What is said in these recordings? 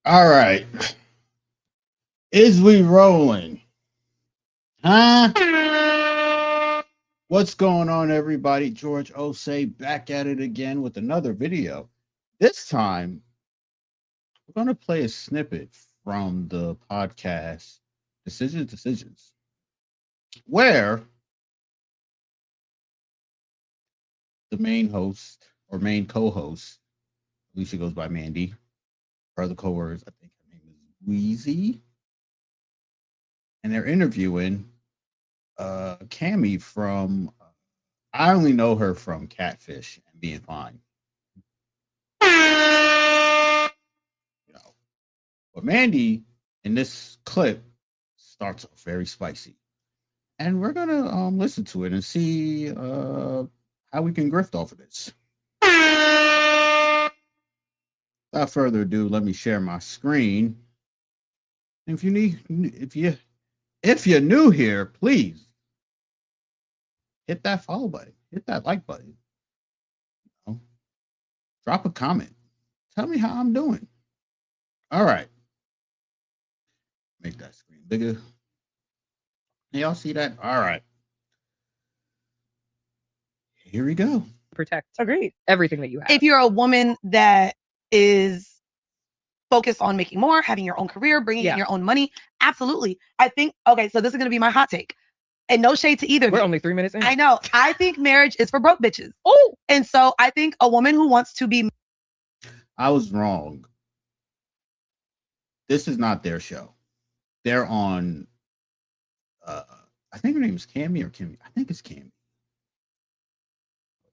All right. Is we rolling? Huh? What's going on, everybody? George Osei back at it again with another video. This time, we're going to play a snippet from the podcast Decisions, where the main host or main co-host, Alicia goes by Mandi. Her other co-workers, I think her name is Wheezy, and they're interviewing Cammy from. I only know her from Catfish and Being Fine. You know, but Mandi in this clip starts off very spicy, and we're gonna listen to it and see how we can grift off of this. Without further ado, let me share my screen. And if you're new here, please hit that follow button, hit that like button, you know, drop a comment, tell me how I'm doing. All right, make that screen bigger. Y'all see that? All right, here we go. Protect. Agreed. Everything that you have. If you're a woman that is focused on making more, having your own career, bringing in your own money, absolutely. I think, okay, so this is going to be my hot take. And no shade to either. We're only 3 minutes in. I know. I think marriage is for broke bitches. Oh. And so I think a woman who wants to be. I was wrong. This is not their show. They're on, I think her name is Cammy or Kimmy. I think it's Cammy.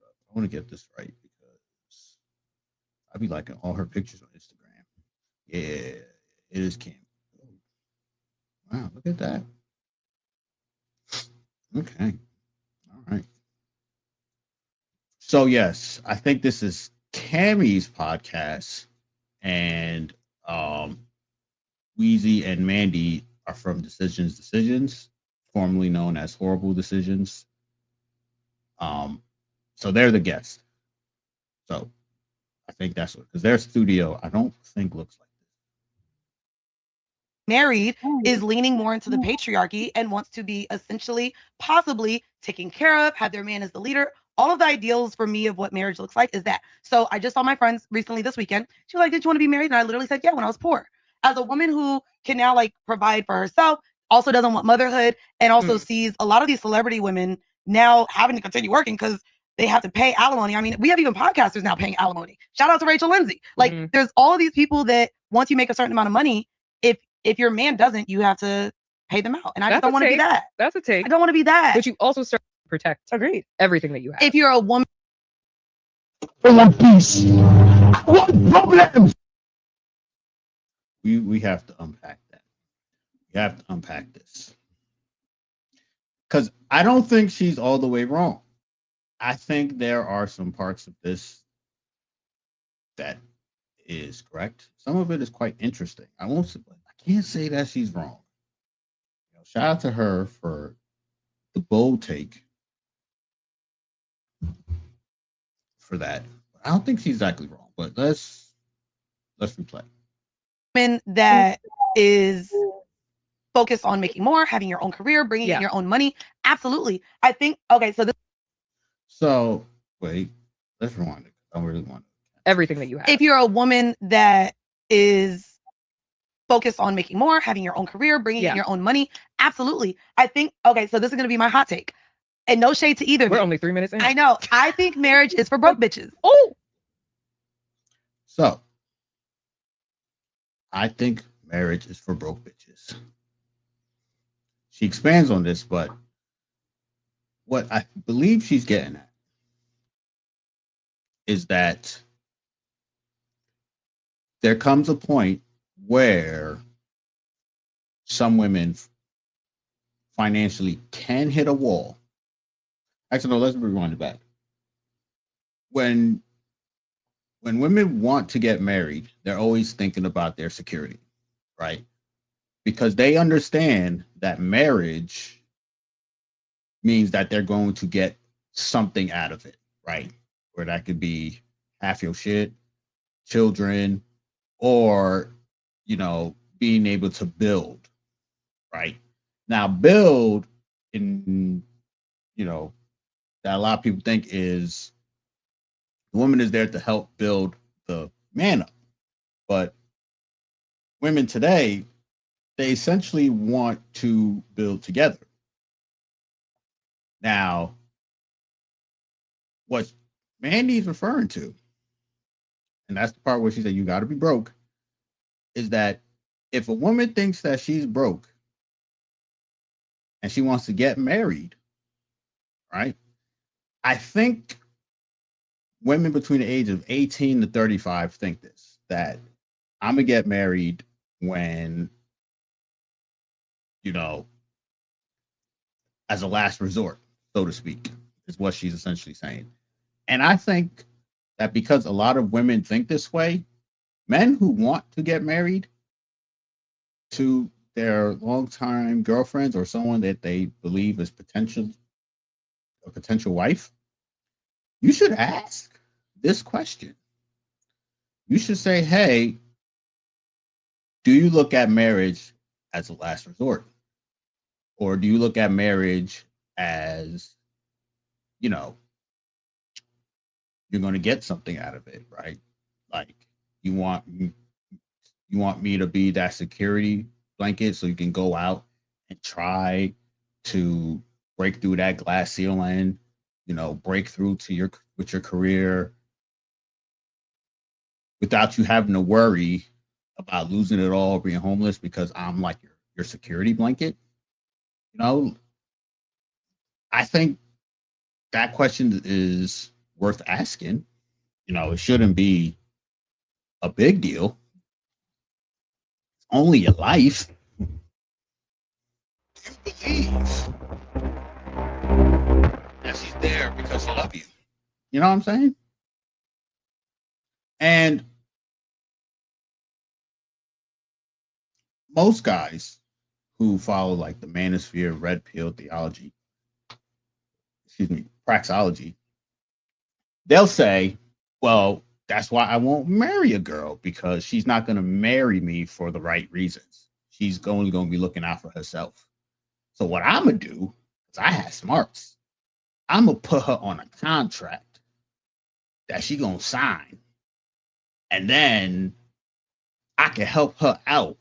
I want to get this right because I be liking all her pictures on Instagram. Yeah, it is Cammy. Wow, look at that. Okay. All right. So yes, I think this is Cammy's podcast, and Wheezy and Mandi are from Decisions, formerly known as Horrible Decisions. So they're the guests. So I think that's what, because their studio, I don't think looks like this. Married is leaning more into the patriarchy and wants to be essentially, possibly taken care of, have their man as the leader. All of the ideals for me of what marriage looks like is that. So I just saw my friends recently this weekend. She was like, "Did you want to be married?" And I literally said, "Yeah," when I was poor. As a woman who can now like provide for herself, also doesn't want motherhood, and also sees a lot of these celebrity women now having to continue working because they have to pay alimony. I mean, we have even podcasters now paying alimony. Shout out to Rachel Lindsay. Like, there's all of these people that once you make a certain amount of money, if your man doesn't, you have to pay them out. And I just don't want to be that. That's a take. I don't want to be that. But you also start to protect. Agreed. Everything that you have. If you're a woman. I want peace. I want problems. We have to unpack that. We have to unpack this. Because I don't think she's all the way wrong. I think there are some parts of this that is correct. Some of it is quite interesting. I can't say that she's wrong. You know, shout out to her for the bold take for that. I don't think she's exactly wrong, but let's replay. Woman that is focused on making more, having your own career, bringing in your own money, absolutely. I think, okay, so this. So wait, let's rewind it. I really want everything that you have. If you're a woman that is focused on making more, having your own career, bringing in your own money, absolutely. I think, okay, so this is going to be my hot take. And no shade to either. We're only 3 minutes in. I know. I think marriage is for broke bitches. Oh. So I think marriage is for broke bitches. She expands on this, but what I believe she's getting at is that there comes a point where some women financially can hit a wall. Actually, no, let's rewind it back. When women want to get married, they're always thinking about their security, right? Because they understand that marriage means that they're going to get something out of it, right? Where that could be half your shit, children, or being able to build, right? Now, build in, that a lot of people think is the woman is there to help build the man up. But women today, they essentially want to build together. Now, what Mandy's referring to, and that's the part where she said you got to be broke, is that if a woman thinks that she's broke and she wants to get married, right? I think women between the age of 18 to 35 think this, that I'm going to get married when, as a last resort, so to speak, is what she's essentially saying. And I think that because a lot of women think this way, men who want to get married to their longtime girlfriends or someone that they believe is a potential wife, you should ask this question. You should say, hey, do you look at marriage as a last resort? Or do you look at marriage as, you're going to get something out of it, right? Like you want me to be that security blanket so you can go out and try to break through that glass ceiling, break through with your career without you having to worry about losing it all or being homeless because I'm like your security blanket. I think that question is worth asking. It shouldn't be a big deal. It's only your life. You believe that she's there because she loves you. You know what I'm saying? And most guys who follow like the manosphere, red pill theology, praxology, they'll say, well, that's why I won't marry a girl because she's not going to marry me for the right reasons. She's only going to be looking out for herself. So what I'm going to do is I have smarts. I'm going to put her on a contract that she's going to sign. And then I can help her out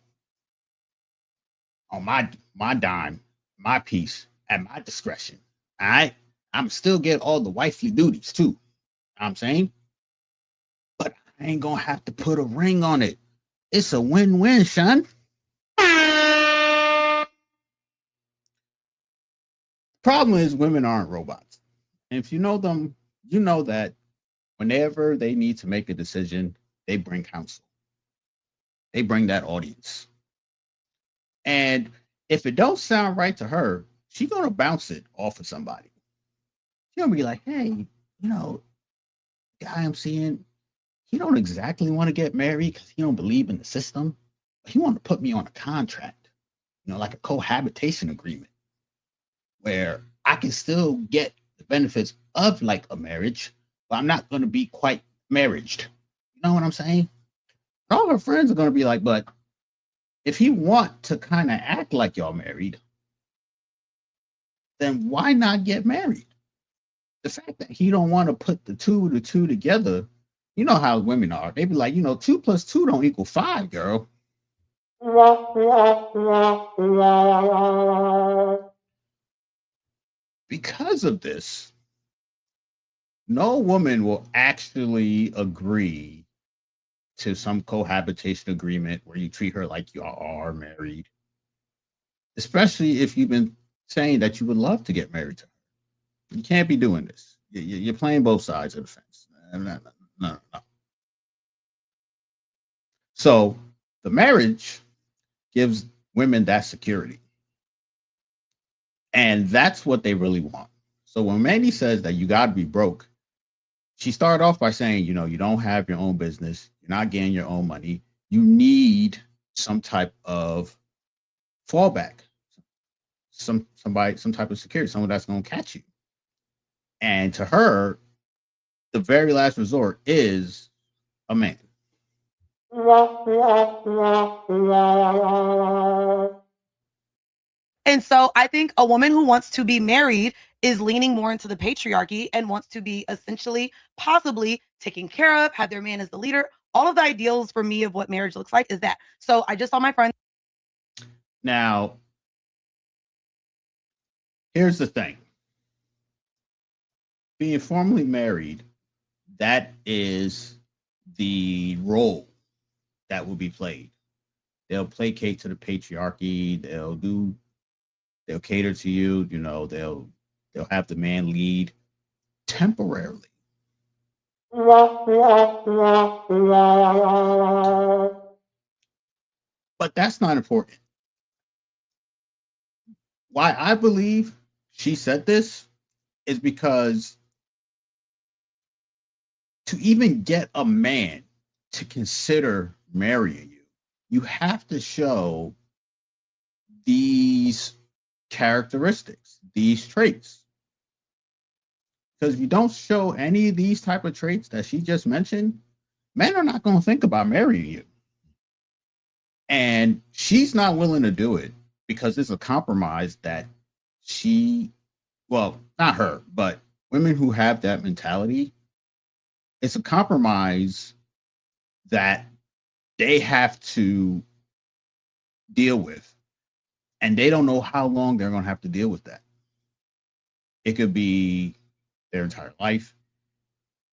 on my dime, my piece, at my discretion. All right? I'm still get all the wifely duties too. You know what I'm saying? But I ain't gonna have to put a ring on it. It's a win-win, son. Problem is women aren't robots. And if you know them, you know that whenever they need to make a decision, they bring counsel. They bring that audience. And if it don't sound right to her, she's gonna bounce it off of somebody. She's gonna be like, hey, guy I'm seeing, he don't exactly want to get married because he don't believe in the system. He want to put me on a contract, like a cohabitation agreement where I can still get the benefits of like a marriage, but I'm not going to be quite marriaged. You know what I'm saying? All her friends are going to be like, but if you want to kind of act like y'all married, then why not get married? The fact that he don't want to put the two together, you know how women are. They be like, 2 plus 2 don't equal 5, girl. Because of this, no woman will actually agree to some cohabitation agreement where you treat her like you are married, especially if you've been saying that you would love to get married to her. You can't be doing this. You're playing both sides of the fence. No. So the marriage gives women that security. And that's what they really want. So when Mandy says that you got to be broke, she started off by saying, you don't have your own business. You're not getting your own money. You need some type of fallback, some type of security, someone that's going to catch you. And to her, the very last resort is a man. And so I think a woman who wants to be married is leaning more into the patriarchy and wants to be essentially, possibly taken care of, have their man as the leader. All of the ideals for me of what marriage looks like is that. So I just saw my friend. Now, here's the thing. Being formally married, that is the role that will be played. They'll placate to the patriarchy. They'll cater to you. You know, they'll have the man lead temporarily. But that's not important. Why I believe she said this is because to even get a man to consider marrying you, you have to show these characteristics, these traits. Because if you don't show any of these type of traits that she just mentioned, men are not going to think about marrying you. And she's not willing to do it because it's a compromise that well, not her, but women who have that mentality, it's a compromise that they have to deal with. And they don't know how long they're going to have to deal with that. It could be their entire life.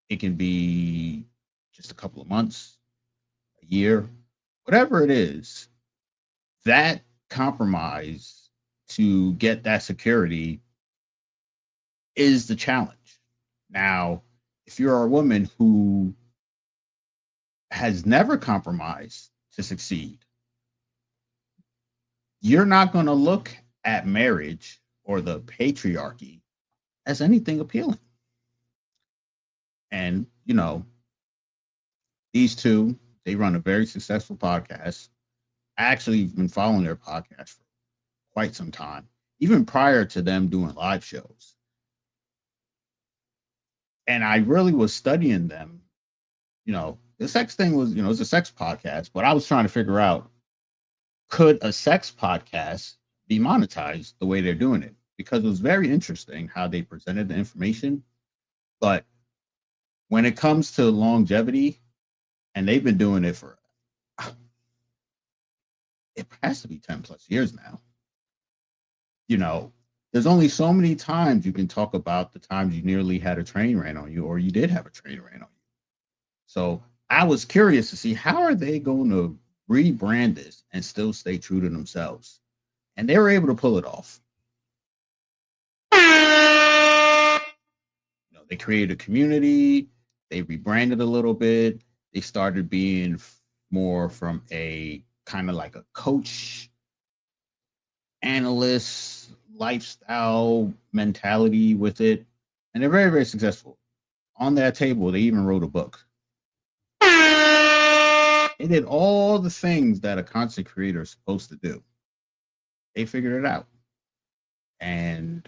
It can be just a couple of months, a year, whatever it is. That compromise to get that security is the challenge. Now, if you're a woman who has never compromised to succeed, you're not going to look at marriage or the patriarchy as anything appealing. And, you know, these two, they run a very successful podcast. I actually have been following their podcast for quite some time, even prior to them doing live shows. And I really was studying them. You know, the sex thing was, you know, it's a sex podcast, but I was trying to figure out, could a sex podcast be monetized the way they're doing it? Because it was very interesting how they presented the information. But when it comes to longevity, and they've been doing it for, it has to be 10 plus years now. You know, there's only so many times you can talk about the times you nearly had a train ran on you or you did have a train ran on you. So I was curious to see, how are they going to rebrand this and still stay true to themselves? And they were able to pull it off. You know, they created a community, they rebranded a little bit, they started being more from a kind of like a coach, analyst, lifestyle mentality with it. And they're very, very successful. On that table, they even wrote a book. They did all the things that a content creator is supposed to do. They figured it out. And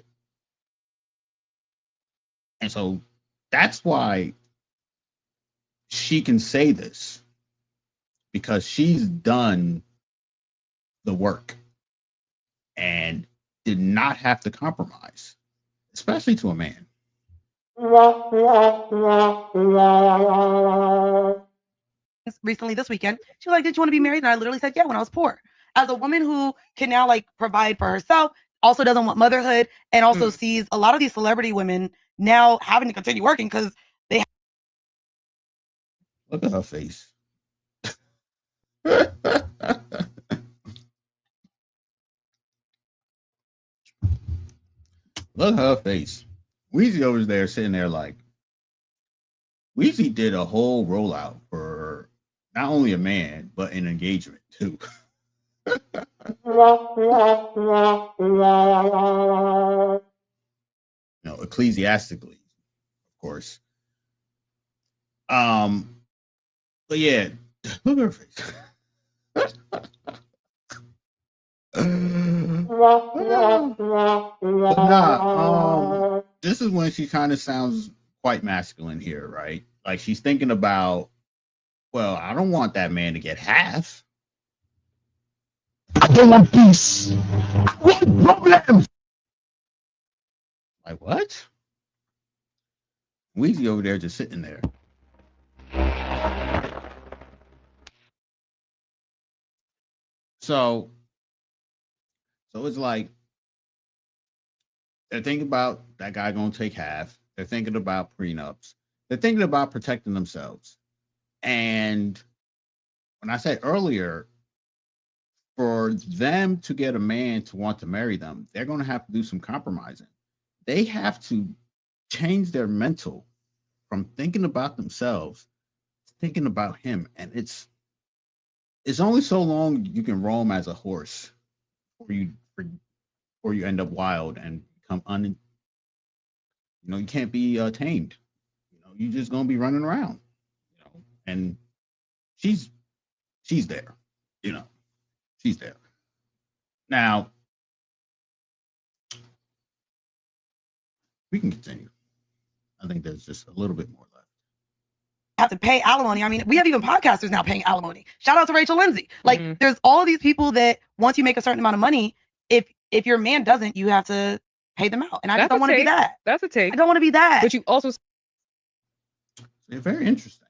so that's why she can say this, because she's done the work and did not have to compromise, especially to a man. Recently this weekend, she was like, "Did you want to be married?" And I literally said, "Yeah," when I was poor. As a woman who can now like provide for herself, also doesn't want motherhood, and also sees a lot of these celebrity women now having to continue working because they look at her face. Look at her face. Weezy over there sitting there like, Weezy did a whole rollout for not only a man, but an engagement too. You know, ecclesiastically, of course. But yeah, look at her face. But nah, this is when she kind of sounds quite masculine here, right? Like she's thinking about Well, I don't want that man to get half. I don't want peace. I want problems. Like what? Weezy over there just sitting there. So it's like they're thinking about that guy gonna take half. They're thinking about prenups. They're thinking about protecting themselves. And when I said earlier, for them to get a man to want to marry them, they're gonna have to do some compromising. They have to change their mental from thinking about themselves to thinking about him. And it's only so long you can roam as a horse or you end up wild and become you can't be tamed. You just gonna be running around. And she's there. She's there. Now we can continue. I think there's just a little bit more left. Have to pay alimony. I mean, we have even podcasters now paying alimony. Shout out to Rachel Lindsay. Like, there's all of these people that once you make a certain amount of money, if your man doesn't, you have to pay them out. And I just don't want to be that. That's a take. I don't want to be that. But you also They're very interesting.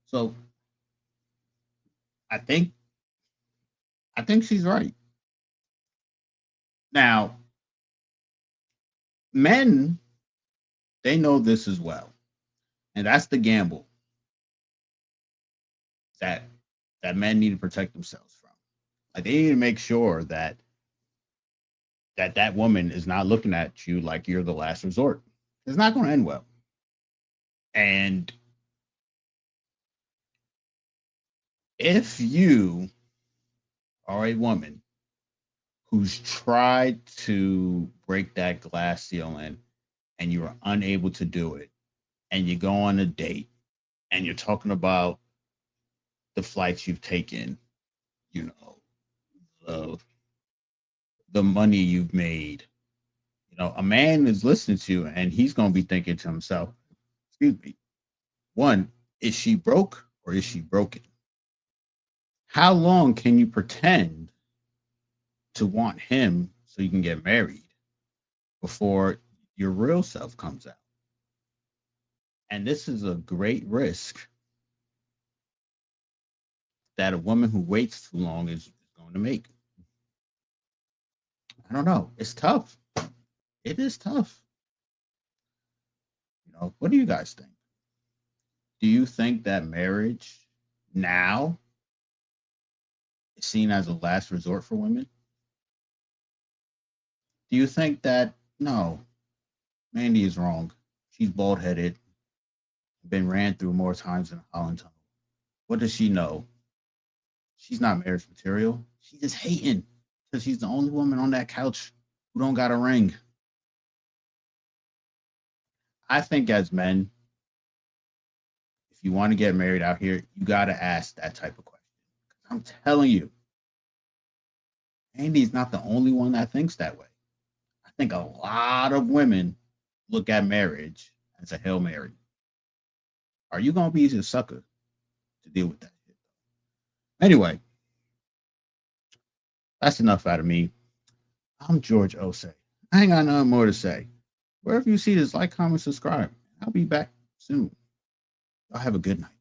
So I think she's right. Now, men, they know this as well. And that's the gamble that men need to protect themselves from. Like, they need to make sure that woman is not looking at you like you're the last resort. It's not going to end well. And if you are a woman who's tried to break that glass ceiling and you are unable to do it, and you go on a date and you're talking about the flights you've taken, the money you've made, a man is listening to you and he's going to be thinking to himself, excuse me, one, is she broke or is she broken? How long can you pretend to want him so you can get married before your real self comes out? And this is a great risk that a woman who waits too long is going to make. I don't know. It's tough. It is tough. What do you guys think? Do you think that marriage now is seen as a last resort for women? Do you think that, no, Mandi is wrong. She's bald-headed, been ran through more times than a Holland tunnel. What does she know? She's not marriage material. She's just hating because she's the only woman on that couch who don't got a ring. I think as men, if you want to get married out here, you got to ask that type of question. I'm telling you, Mandi's not the only one that thinks that way. I think a lot of women look at marriage as a Hail Mary. Are you going to be a sucker to deal with that? Anyway, that's enough out of me. I'm George Osei. I ain't got nothing more to say. Wherever you see this, like, comment, subscribe. I'll be back soon. Y'all have a good night.